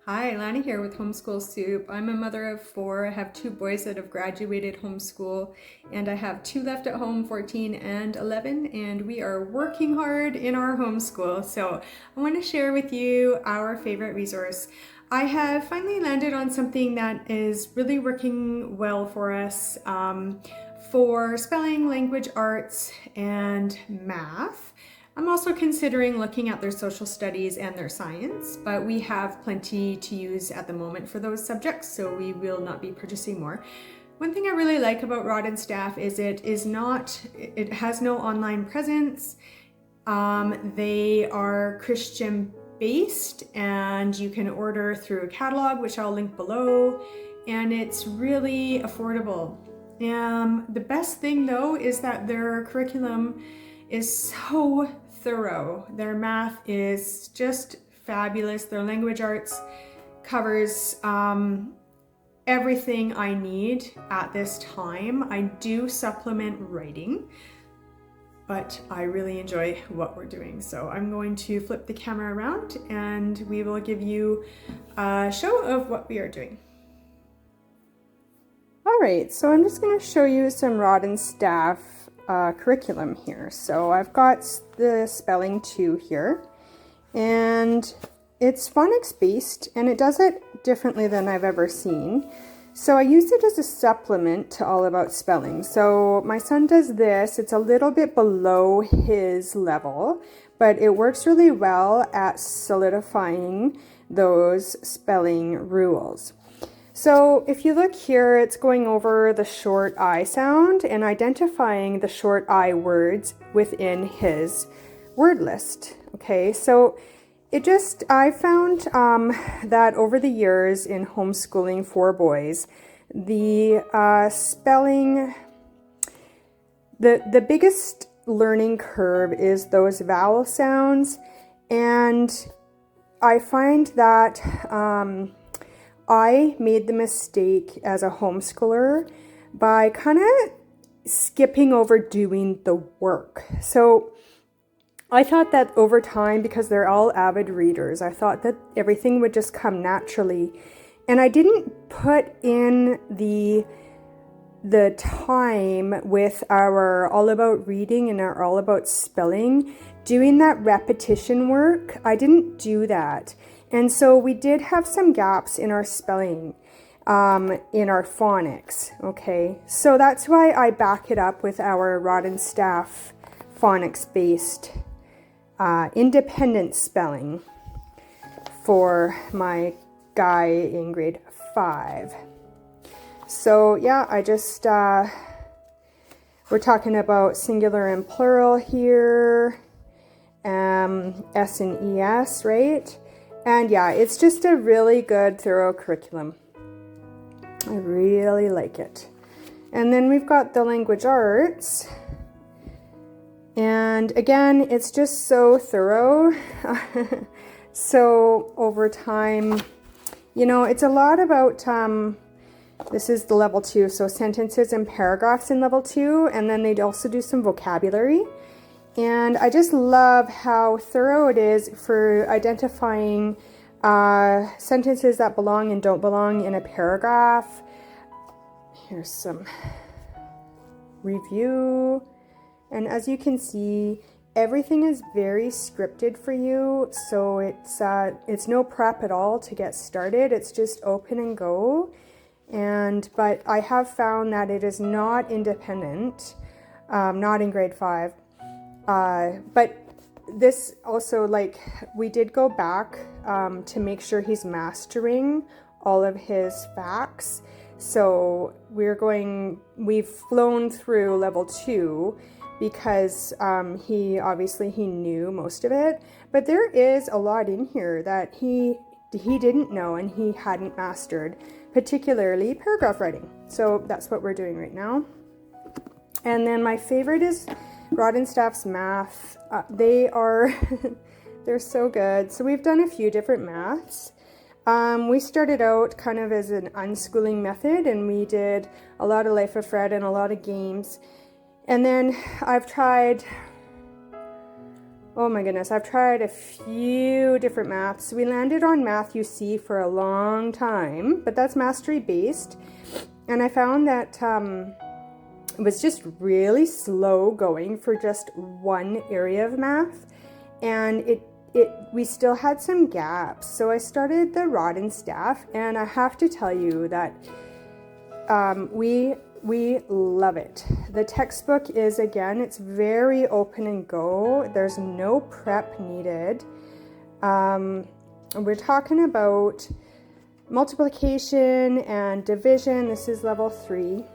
Hi, Lana here with Homeschool Soup. I'm a mother of four. I have two boys that have graduated homeschool, and I have two left at home, 14 and 11, and we are working hard in our homeschool. So I want to share with you our favorite resource. I have finally landed on something that is really working well for us for spelling, language arts, and math. I'm also considering looking at their social studies and their science, but we have plenty to use at the moment for those subjects, so we will not be purchasing more. One thing I really like about Rod and Staff is it has no online presence. They are Christian based and you can order through a catalog, which I'll link below, and it's really affordable. The best thing though is that their curriculum is so thorough. Their math is just fabulous. Their language arts covers everything I need at this time. I do supplement writing, but I really enjoy what we're doing. So I'm going to flip the camera around and we will give you a show of what we are doing. All right, so I'm just going to show you some Rod and Staff curriculum here. So I've got the spelling 2 here, and it's phonics based, and it does it differently than I've ever seen. So I use it as a supplement to All About Spelling. So my son does this. It's a little bit below his level, but it works really well at solidifying those spelling rules. So if you look here, it's going over the short I sound and identifying the short I words within his word list. Okay, so I found that over the years in homeschooling 4 boys, the spelling, the biggest learning curve is those vowel sounds, and I find that I made the mistake as a homeschooler by kind of skipping over doing the work. So I thought that over time, because they're all avid readers, I thought that everything would just come naturally. And I didn't put in the time with our All About Reading and our All About Spelling, doing that repetition work. I didn't do that. And so we did have some gaps in our spelling, in our phonics, okay? So that's why I back it up with our Rod and Staff phonics-based independent spelling for my guy in grade 5. So yeah, we're talking about singular and plural here, S and ES, right? And yeah, it's just a really good, thorough curriculum. I really like it. And then we've got the language arts. And again, it's just so thorough. So over time, you know, it's a lot about, this is the level 2, so sentences and paragraphs in level 2. And then they'd also do some vocabulary. And I just love how thorough it is for identifying sentences that belong and don't belong in a paragraph. Here's some review. And as you can see, everything is very scripted for you. So it's no prep at all to get started. It's just open and go. But I have found that it is not independent, not in grade 5. But this also, like, we did go back to make sure he's mastering all of his facts. So we've flown through level 2 because he knew most of it. But there is a lot in here that he didn't know and he hadn't mastered, particularly paragraph writing. So that's what we're doing right now. And then my favorite is Rod and Staff's math. They're so good. So we've done a few different maths. We started out kind of as an unschooling method, and we did a lot of Life of Fred and a lot of games. And then I've tried Oh my goodness, I've tried a few different maths. We landed on Math UC for a long time, but that's mastery based. And I found that it was just really slow going for just one area of math. And we still had some gaps. So I started the Rod and Staff, and I have to tell you that we love it. The textbook is, again, it's very open and go. There's no prep needed. We're talking about multiplication and division. This is level 3.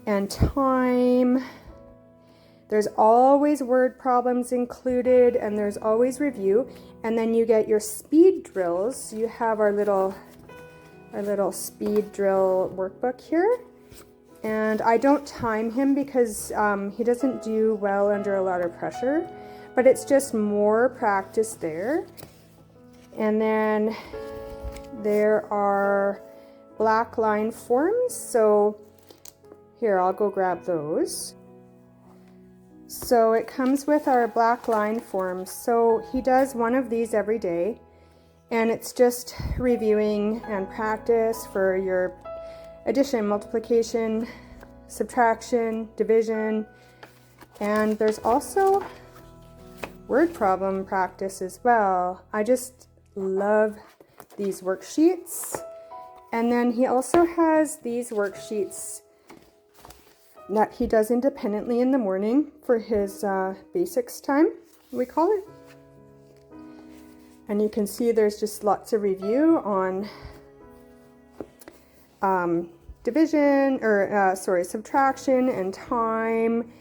And time. There's always word problems included, and there's always review. And then you get your speed drills. You have our little speed drill workbook here. And I don't time him because he doesn't do well under a lot of pressure, but it's just more practice there. And then there are black line forms. So here, I'll go grab those. So it comes with our black line forms. So he does one of these every day, and it's just reviewing and practice for your addition, multiplication, subtraction, division, and there's also word problem practice as well. I just love these worksheets. And then he also has these worksheets that he does independently in the morning for his basics time, we call it. And you can see there's just lots of review on division, or subtraction and time,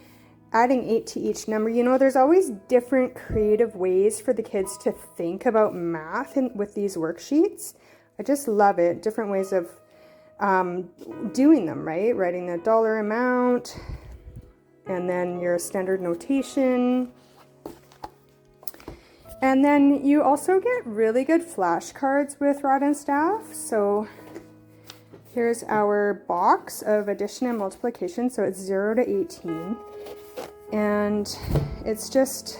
adding 8 to each number. You know, there's always different creative ways for the kids to think about math with these worksheets. I just love it. Different ways of doing them, right? Writing the dollar amount, and then your standard notation. And then you also get really good flashcards with Rod and Staff. So here's our box of addition and multiplication. So it's 0 to 18. And it's just,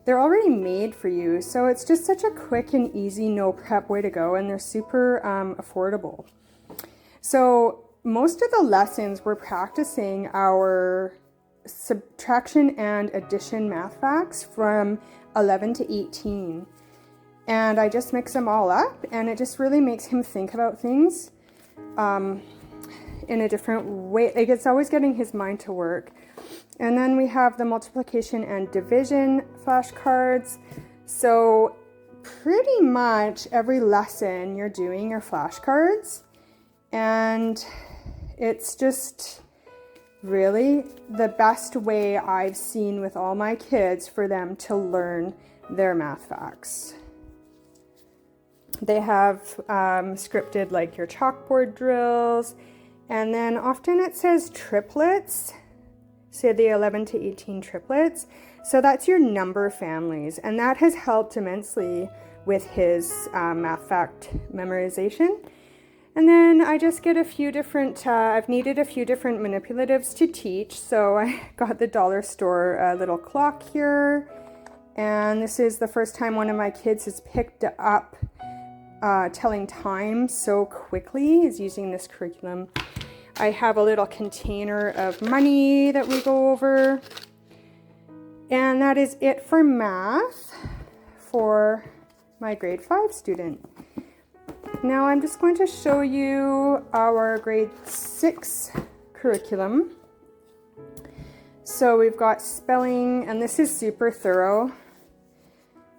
they're already made for you. So it's just such a quick and easy, no prep way to go. And they're super affordable. So most of the lessons we're practicing our subtraction and addition math facts from 11 to 18. And I just mix them all up, and it just really makes him think about things in a different way. Like, it's always getting his mind to work. And then we have the multiplication and division flashcards. So pretty much every lesson you're doing your flashcards. And it's just really the best way I've seen with all my kids for them to learn their math facts. They have scripted like your chalkboard drills, and then often it says triplets, say the 11 to 18 triplets. So that's your number families, and that has helped immensely with his math fact memorization. And then I just get a few different, I've needed a few different manipulatives to teach. So I got the dollar store little clock here. And this is the first time one of my kids has picked up telling time so quickly, is using this curriculum. I have a little container of money that we go over. And that is it for math for my grade 5 student. Now I'm just going to show you our grade 6 curriculum. So we've got spelling, and this is super thorough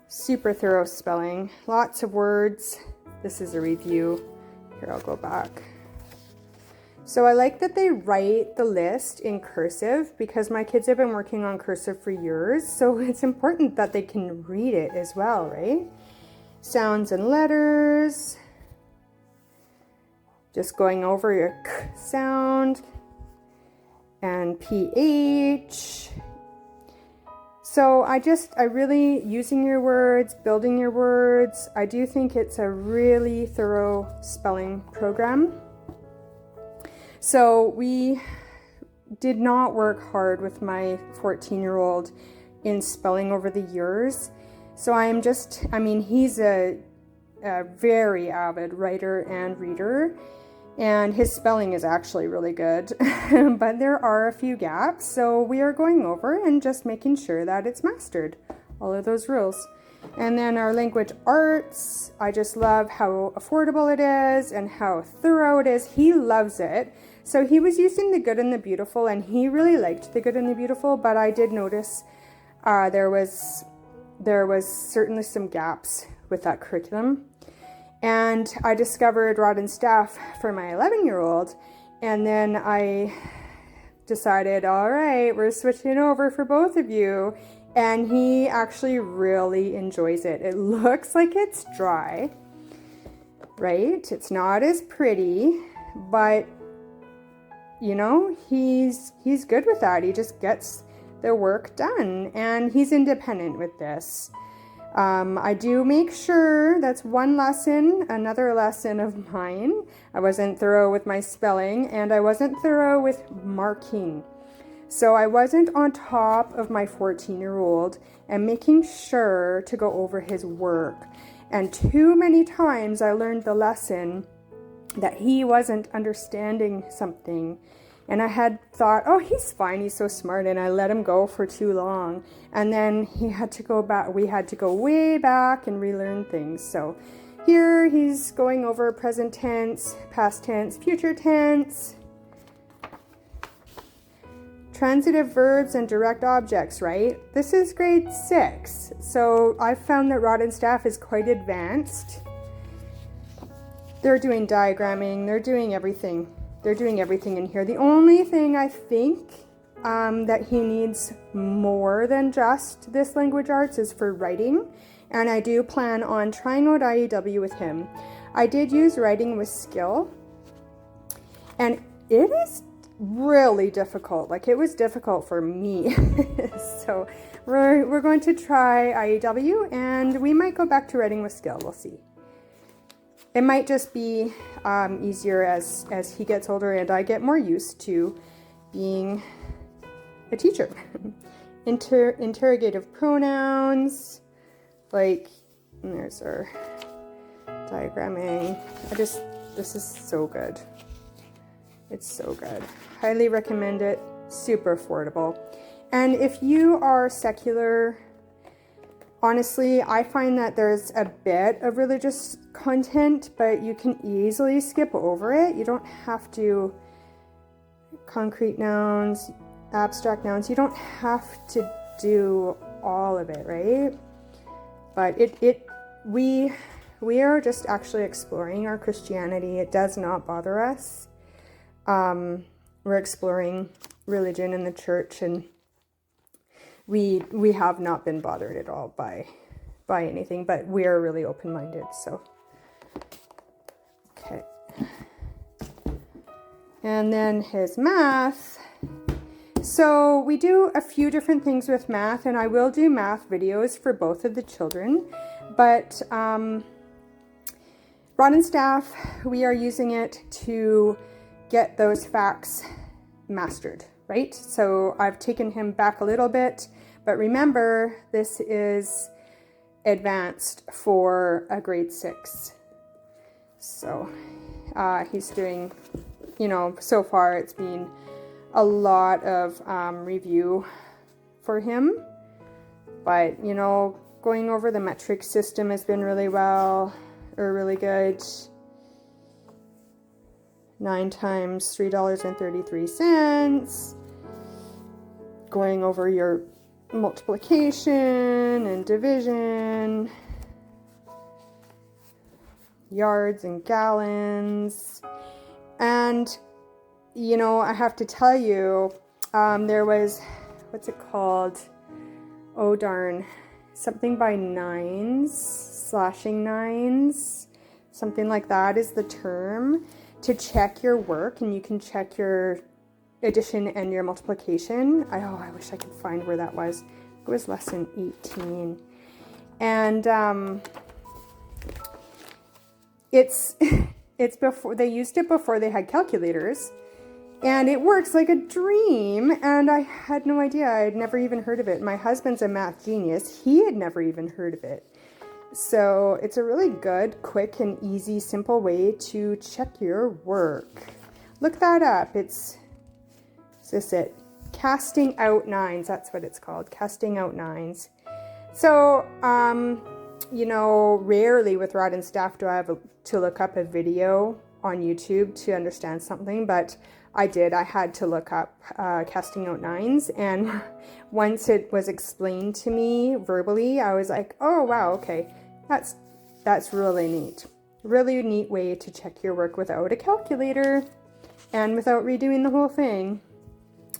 spelling. Lots of words. This is a review. Here, I'll go back. So I like that they write the list in cursive because my kids have been working on cursive for years. So it's important that they can read it as well, right? Sounds and letters. Just going over your k sound and ph. So I really, using your words, building your words, I do think it's a really thorough spelling program. So we did not work hard with my 14-year-old in spelling over the years. So he's a very avid writer and reader, and his spelling is actually really good. But there are a few gaps, so we are going over and just making sure that it's mastered, all of those rules. And then our language arts, I just love how affordable it is and how thorough it is. He loves it. So he was using the good and the beautiful, and he really liked the good and the beautiful, but I did notice there was certainly some gaps with that curriculum. And I discovered rod and staff for my 11-year-old, and then I decided, all right, we're switching over for both of you. And he actually really enjoys it. It looks like it's dry, right? It's not as pretty, but you know, he's good with that. He just gets the work done, and he's independent with this. I do make sure, that's one lesson, another lesson of mine. I wasn't thorough with my spelling, and I wasn't thorough with marking. So I wasn't on top of my 14-year-old and making sure to go over his work. And too many times I learned the lesson that he wasn't understanding something. And I had thought, oh, he's fine, he's so smart, and I let him go for too long. And then he had to go back, we had to go way back and relearn things. So here he's going over present tense, past tense, future tense, transitive verbs and direct objects, right? This is grade 6. So I've found that rod and staff is quite advanced. They're doing diagramming, they're doing everything. They're doing everything in here. The only thing I think that he needs more than just this language arts is for writing. And I do plan on trying out IEW with him. I did use writing with skill. And it is really difficult. Like, it was difficult for me. So we're going to try IEW, and we might go back to writing with skill. We'll see. It might just be easier as he gets older and I get more used to being a teacher. Interrogative pronouns, like, there's our diagramming. This is so good. It's so good. Highly recommend it. Super affordable. And if you are secular, honestly, I find that there's a bit of religious content, but you can easily skip over it. You don't have to concrete nouns, abstract nouns. You don't have to do all of it, right? But we are just actually exploring our Christianity. It does not bother us. We're exploring religion in the church, and we have not been bothered at all by anything, but we are really open-minded. So okay, and then his math. So we do a few different things with math, and I will do math videos for both of the children, but rod and staff, we are using it to get those facts mastered, right? So I've taken him back a little bit, but remember, this is advanced for a grade 6. So he's doing, so far it's been a lot of review for him, but going over the metric system has been really good. 9 times $3.33. Going over your multiplication and division, yards and gallons. And, I have to tell you, there was, what's it called? Oh, darn. Something by nines, slashing nines. Something like that is the term. To check your work, and you can check your addition and your multiplication. I wish I could find where that was. It was lesson 18. And it's before they used it before they had calculators. And it works like a dream, and I had no idea. I had never even heard of it. My husband's a math genius. He had never even heard of it. So it's a really good, quick, and easy, simple way to check your work. Look that up. Is this it? Casting out nines. That's what it's called. Casting out nines. So, rarely with rod and staff do I have to look up a video on YouTube to understand something, but I did. I had to look up casting out nines, and once it was explained to me verbally, I was like, oh wow, okay, that's really neat. Really neat way to check your work without a calculator and without redoing the whole thing.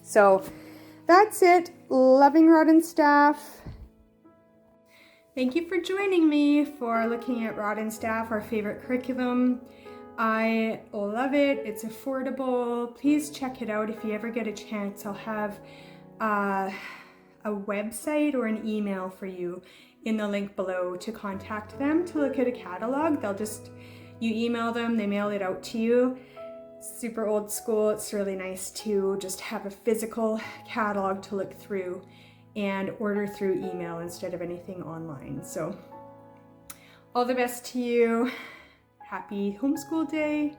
So that's it. Loving rod and staff. Thank you for joining me for looking at Rod and Staff, our favorite curriculum. I love it. It's affordable. Please check it out if you ever get a chance. I'll have a website or an email for you in the link below to contact them to look at a catalog. You email them, they mail it out to you. Super old school. It's really nice to just have a physical catalog to look through and order through email instead of anything online. So all the best to you. Happy homeschool day.